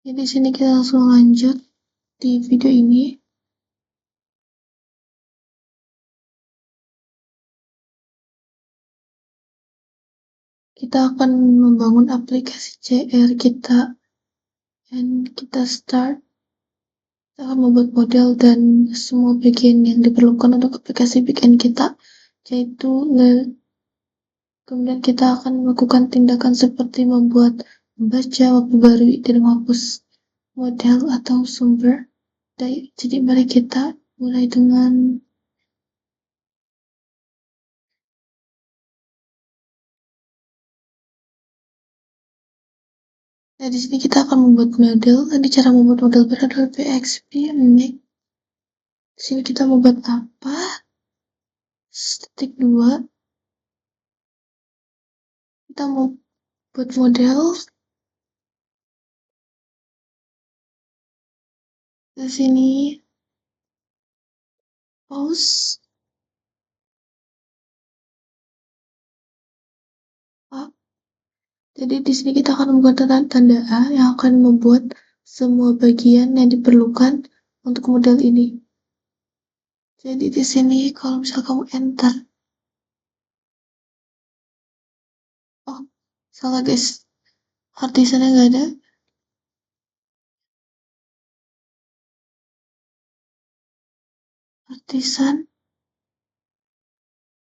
Jadi di sini kita langsung lanjut di video ini. Kita akan membangun aplikasi CR kita, dan kita start. Kita akan membuat model dan semua bagian yang diperlukan untuk aplikasi backend kita, yaitu kemudian kita akan melakukan tindakan seperti membaca, memperbarui, dan menghapus model atau sumber. Jadi mari kita mulai dengan di sini kita akan membuat model. Tadi cara membuat model adalah PXP, Make. Di sini kita membuat apa? Statik 2. Kita mau buat model. Di sini pause. Up. Jadi di sini kita akan membuat tanda A yang akan membuat semua bagian yang diperlukan untuk model ini. Jadi di sini kalau misal kamu enter, oh salah guys, artisannya nggak ada. Artisan,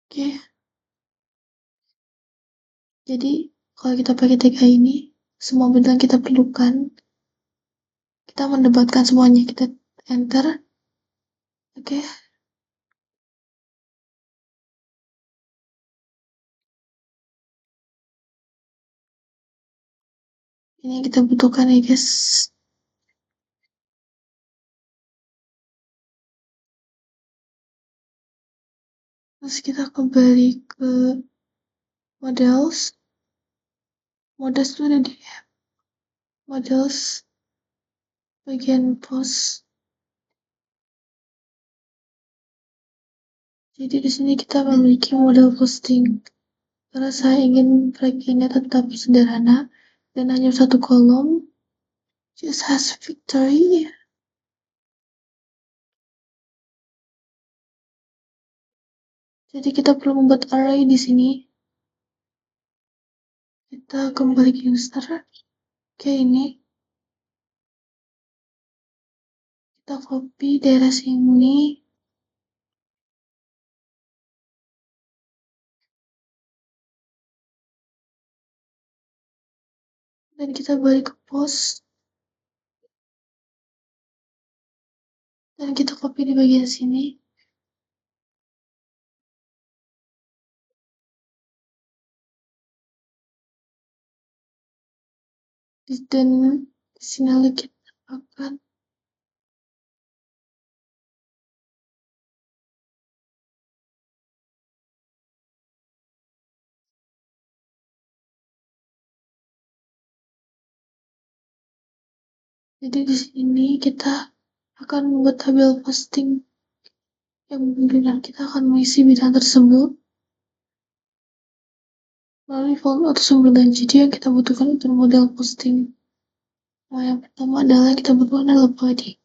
oke. Jadi kalau kita pakai tag A ini, semua model yang kita perlukan, kita mendebatkan semuanya. Kita enter, oke. Ini yang kita butuhkan ya guys. Terus kita kembali ke models. Models itu ada di models bagian post. Jadi di sini kita memiliki model posting. Karena saya ingin proyeknya tetap sederhana dan hanya satu kolom, just has victory. Jadi kita perlu membuat array di sini. Kita kembali ke user. Oke, ini kita copy daerah sini. Dan kita balik ke post. Dan kita copy di bagian sini. Dan di sini lagi kita akan jadi di sini kita akan membuat tabel posting yang memungkinkan kita akan mengisi bidang tersebut melalui form atau sumber lain. Jadi yang kita butuhkan untuk model posting. Nah, yang pertama adalah kita butuhkan adalah body.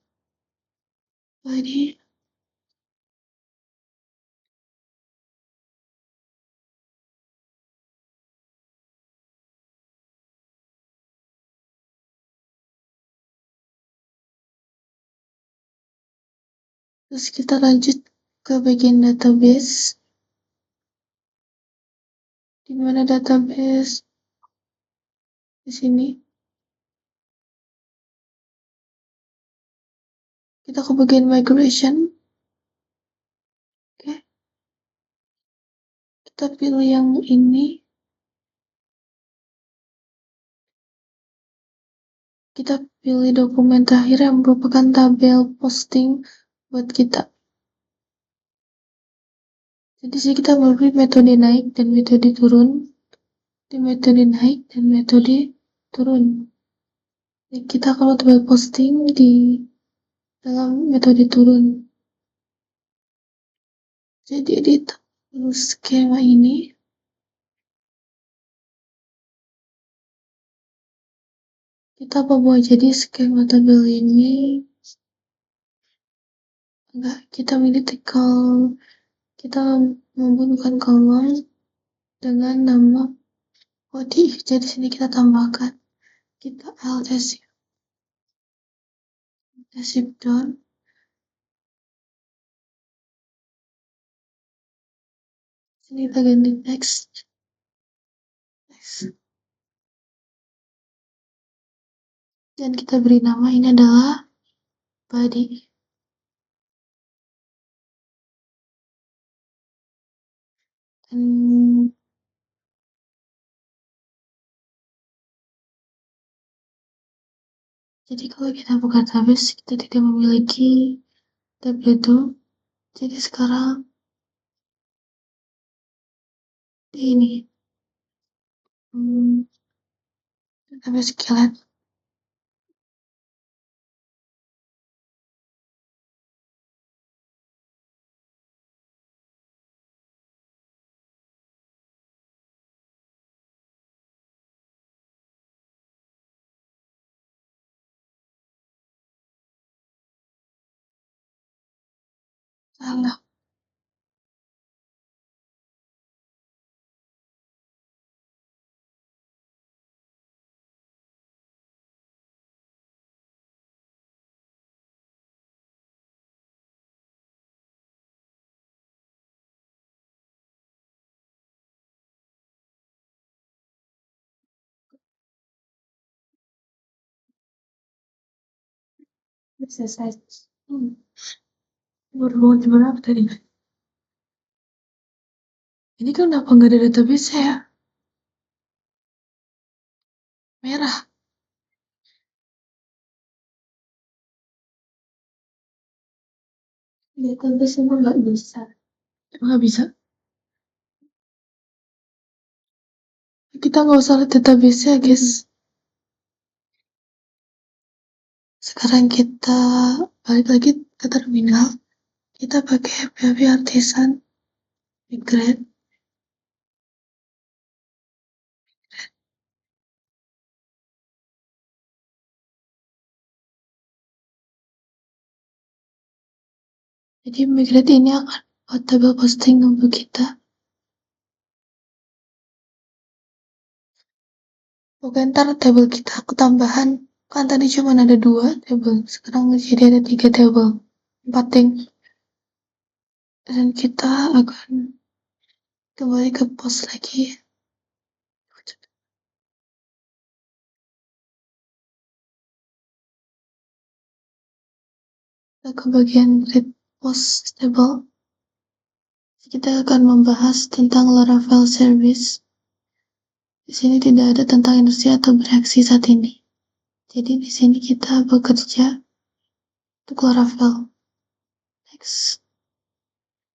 Terus kita lanjut ke bagian database. Di mana database? Di sini. Kita ke bagian migration. Oke. Kita pilih yang ini. Kita pilih dokumen terakhir yang merupakan tabel posting buat kita. Jadi sini kita memberi metode naik dan metode turun. Di metode naik dan metode turun. Jadi kita kalau tabel posting di dalam metode turun. Jadi edit skema ini. Kita bawa jadi skema tabel ini. Enggak, kita membutuhkan kolom dengan nama body. Jadi sini kita tambahkan, kita shift down. Sini kita ganti text. Dan kita beri nama, ini adalah body. Jadi kalau kita buka database, kita tidak memiliki tab itu. Jadi sekarang ini database skelet. Salah. Selesai. Baru bangun jam berapa tadi? Ini kan kenapa nggak ada database ya? Merah. Database emang nggak bisa. Emang nggak bisa. Kita nggak usah lihat database ya, guys. Sekarang kita balik lagi ke terminal. Kita pakai PHP Artisan migrate. Jadi migrate ini akan buat tabel posting untuk kita. Oke, ntar tabel kita ketambahan. Kan tadi cuma ada 2 tabel, sekarang jadi ada 3 tabel. 4 ting. Dan kita akan kembali ke post lagi. Kita ke bagian read post table. Kita akan membahas tentang Laravel service. Di sini tidak ada tentang industri atau bereaksi saat ini. Jadi di sini kita bekerja untuk Laravel. Next.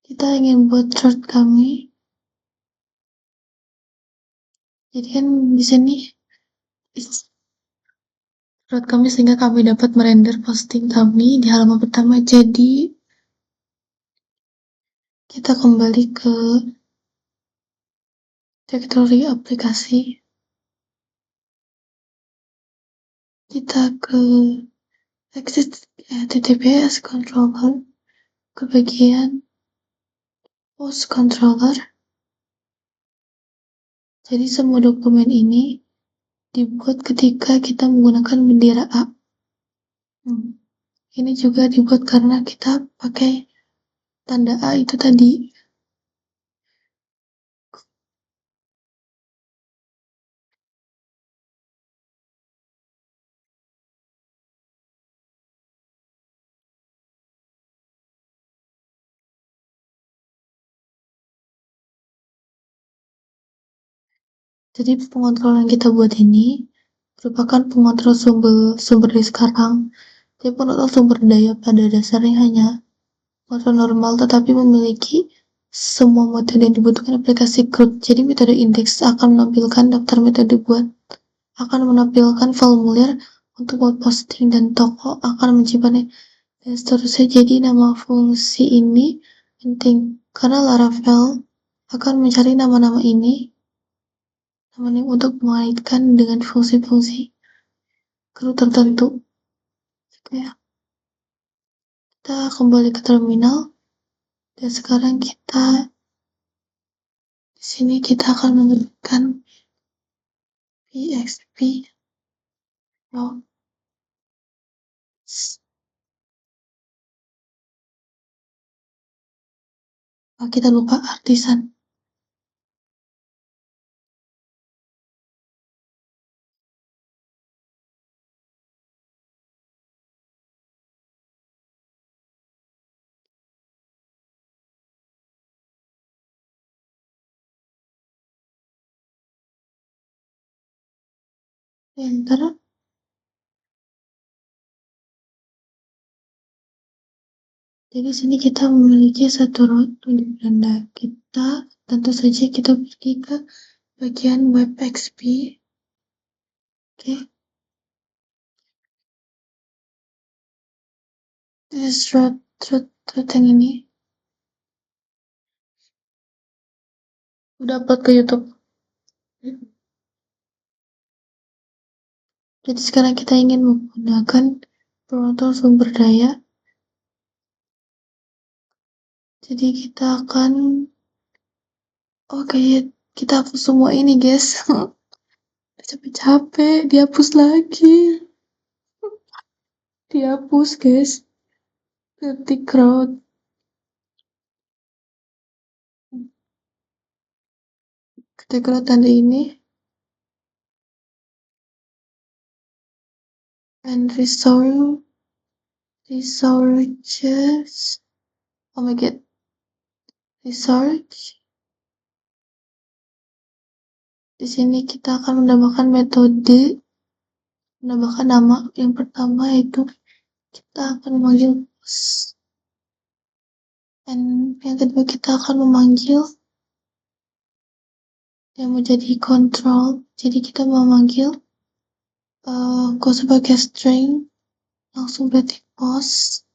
Kita ingin buat chart kami. Jadi kan di sini chart kami sehingga kami dapat merender posting kami di halaman pertama. Jadi kita kembali ke directory aplikasi. Kita ke access HTTPS controller, ke bagian post controller. Jadi semua dokumen ini dibuat ketika kita menggunakan bendera A. Ini juga dibuat karena kita pakai tanda A itu tadi. Jadi pengontrol yang kita buat ini merupakan pengontrol sumber dari sekarang. Jadi pengontrol sumber daya pada dasarnya hanya pengontrol normal, tetapi memiliki semua metode yang dibutuhkan aplikasi CRUD. Jadi metode indeks akan menampilkan daftar metode akan menampilkan formulir untuk buat posting, dan toko akan menyimpannya, dan seterusnya. Jadi nama fungsi ini penting karena Laravel akan mencari nama-nama ini untuk mengaitkan dengan fungsi-fungsi. kru tertentu. Oke, kita kembali ke terminal dan sekarang di sini kita akan mengetikkan PXP routes. Kita lupa artisan. Enter. Jadi sini kita memiliki satu route untuk Belanda. Tentu saja kita pergi ke bagian web XP. Oke. This is route yang ini. Udah upload ke YouTube. Jadi sekarang kita ingin menggunakan penonton sumber daya. Jadi kita akan kita hapus semua ini, guys. Capek-capek dihapus lagi. Dihapus, guys. Ketik route. Ketik route tanda ini. And resources. Oh my god. Research. Di sini kita akan menambahkan menambahkan nama. Yang pertama yaitu kita akan memanggil post. Dan yang kedua kita akan memanggil yang menjadi control. Jadi kita memanggil sebagai string, langsung berarti post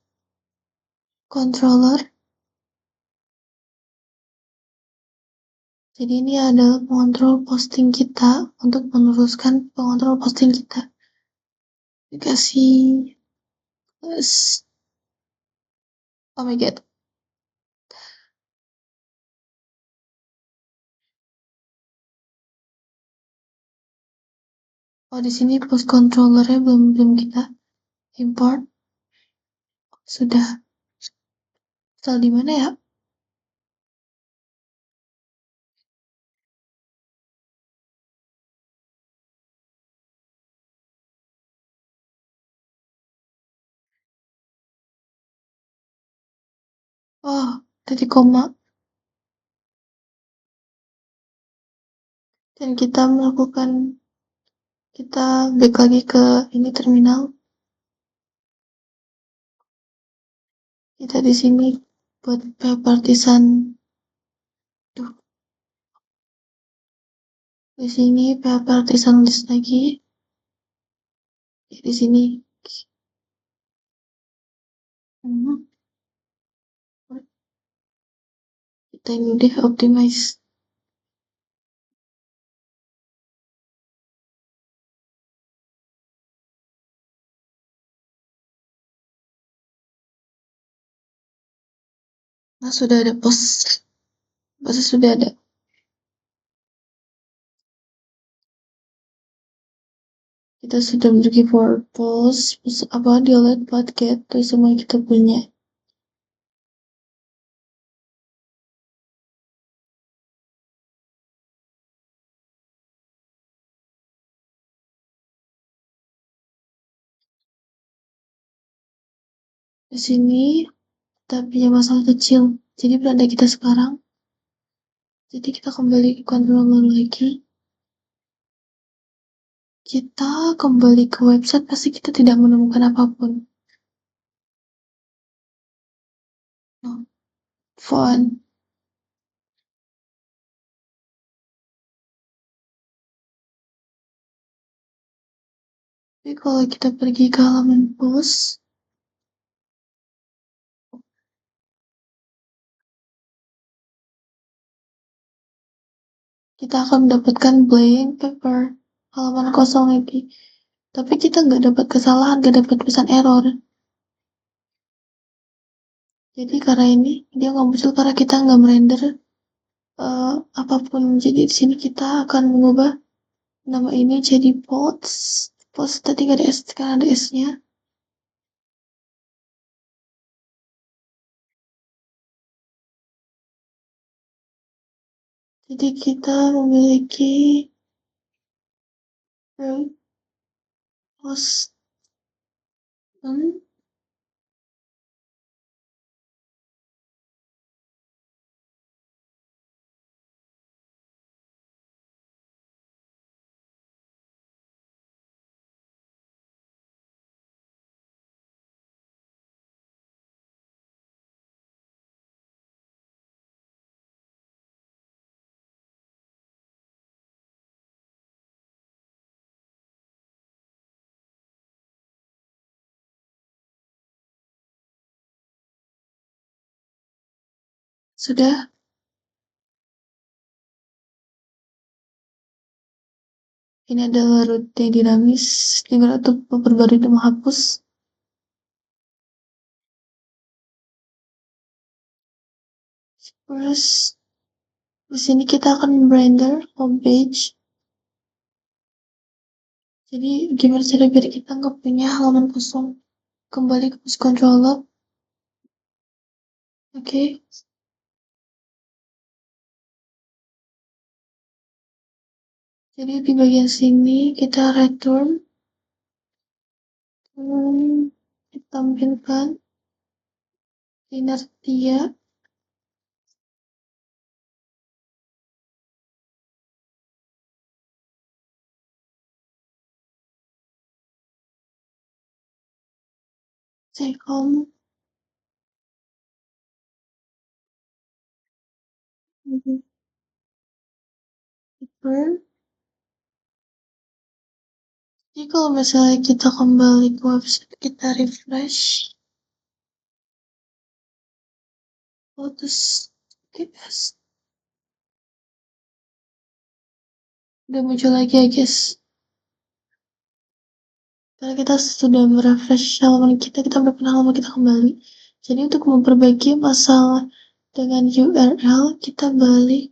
controller. Jadi ini adalah pengontrol posting kita untuk meneruskan pengontrol posting kita. Dikasih plus. Oh my god. Oh, di sini post controllernya belum kita import. Sudah. Install di mana ya? Oh, tadi koma. Dan kita back lagi ke ini terminal. Kita di sini buat partisan. Di sini partisan list lagi. Di sini. Kita ini deh optimize. Nah, sudah ada post. Pasti sudah ada. Kita sudah pergi for post delete, get, itu semua kita punya. Di sini kita punya masalah kecil. Jadi berada kita sekarang. Jadi kita kembali ke controller lagi. Kita kembali ke website, pasti kita tidak menemukan apapun. No. Phone. Tapi kalau kita pergi ke halaman post, kita akan mendapatkan blank paper, halaman kosong lagi. tapi kita nggak dapat kesalahan, nggak dapat pesan error. Jadi karena ini dia nggak muncul karena kita nggak merender apapun. Jadi di sini kita akan mengubah nama ini jadi post tadi nggak ada s, sekarang ada s-nya. Jadi kita memiliki post sudah. Ini adalah rute dinamis tinggal untuk memperbarui dan menghapus. Terus di sini kita akan render homepage. Jadi gimana cara biar kita nggak punya halaman kosong? Kembali ke pos controller. Oke. Jadi di bagian sini kita return. Ditampilkan kinerja Secom return. Jadi kalau misalnya kita kembali ke website, kita refresh, terus guys, udah muncul lagi ya guys. Karena kita sudah merefresh halaman kita berpindah halaman kita kembali. Jadi untuk memperbaiki masalah dengan URL, kita balik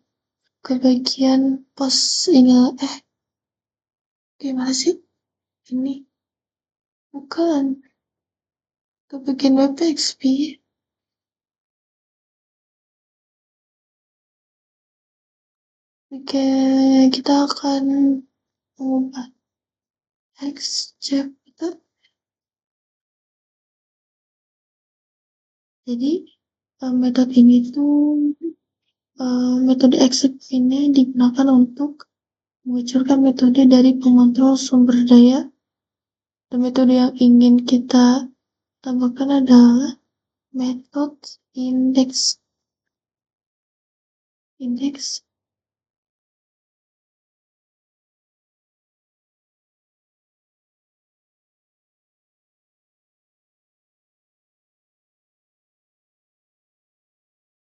ke bagian post ini. Gimana sih? Ini bukan ke bagian WebXP. Oke, kita akan mengubah X chapter. Jadi metode ini tuh metode exec ini digunakan untuk mengucurkan metode dari pengontrol sumber daya, dan metode yang ingin kita tambahkan adalah metode index.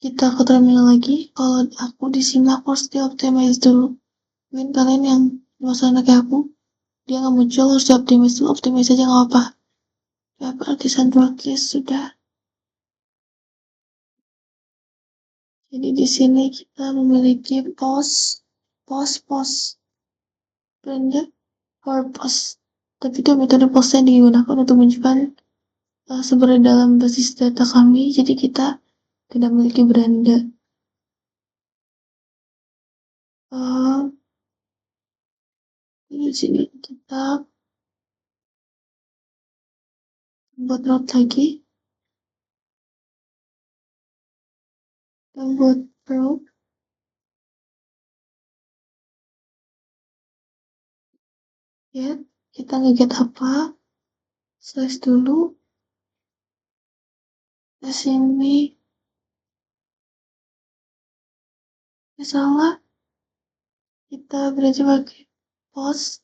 Kita ke terminal lagi. Kalau aku di sini aku harus di optimize dulu. Mungkin kalian yang masalah kayak aku, dia nggak muncul, harus di optimize dulu. Optimize aja nggak apa. Ya berarti central case sudah. Jadi di sini kita memiliki post render or post. Tapi itu metode post yang digunakan untuk menunjukkan sumber dalam basis data kami. Jadi kita tidak memiliki beranda. Di sini kita buat route lagi. Kita buat route. Ya, kita nge-get apa? Slash dulu. Ke sini. Salah. Kita berarti pakai post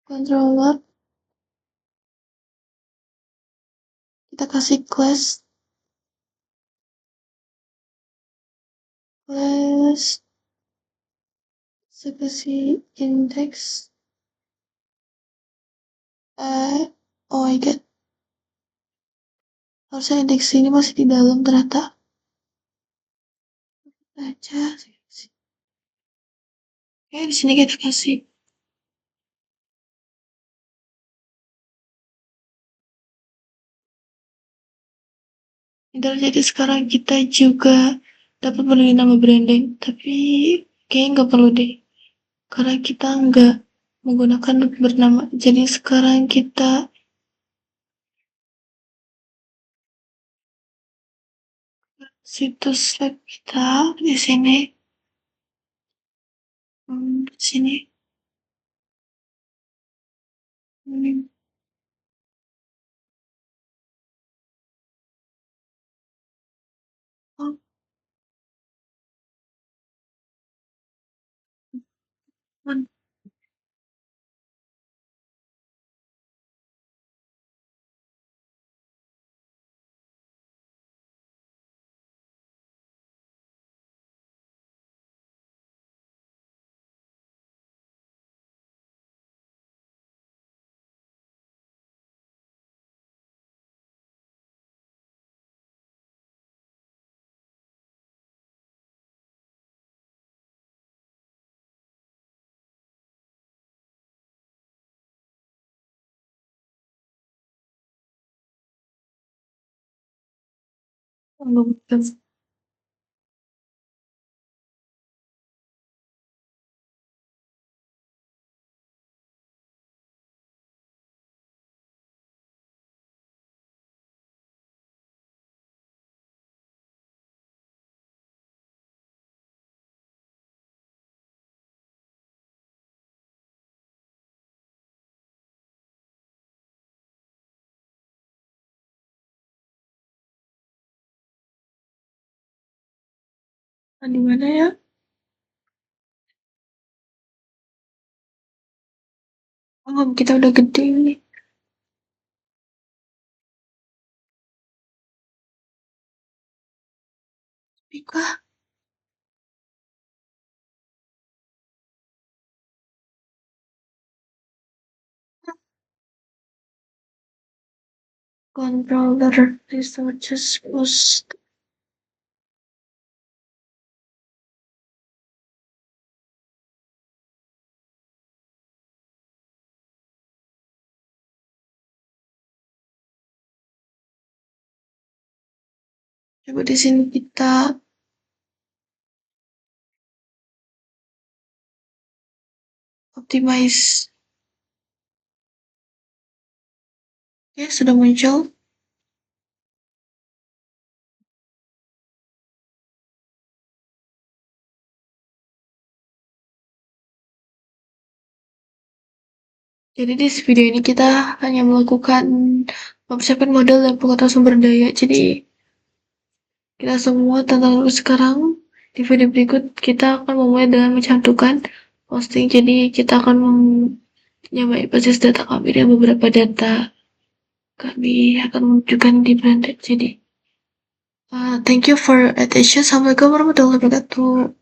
controller. Kita kasih class saya kasih index Oh my god, harusnya indeks ini masih di dalam ternyata. Aja sih. Oke, di sini kita kasih. Jadi sekarang kita juga dapat menulis nama branding, tapi kayaknya nggak perlu deh, karena kita nggak menggunakan bernama. Jadi sekarang kita situs web kita di sini, di sini. Hmm, oh, man. Belum. Di mana ya? Oh, kita udah gede nih. Nikah. Controller resources post. Coba di sini kita optimize. Oke, sudah muncul. Jadi di video ini kita hanya melakukan mempersiapkan model dan pengetahuan sumber daya. Jadi kita semua tentang sekarang di video berikut kita akan memulai dengan mencantumkan posting. Jadi kita akan menyamai basis data kami dengan beberapa data kami akan menunjukkan di branded. Jadi thank you for your attention. Assalamualaikum warahmatullahi wabarakatuh.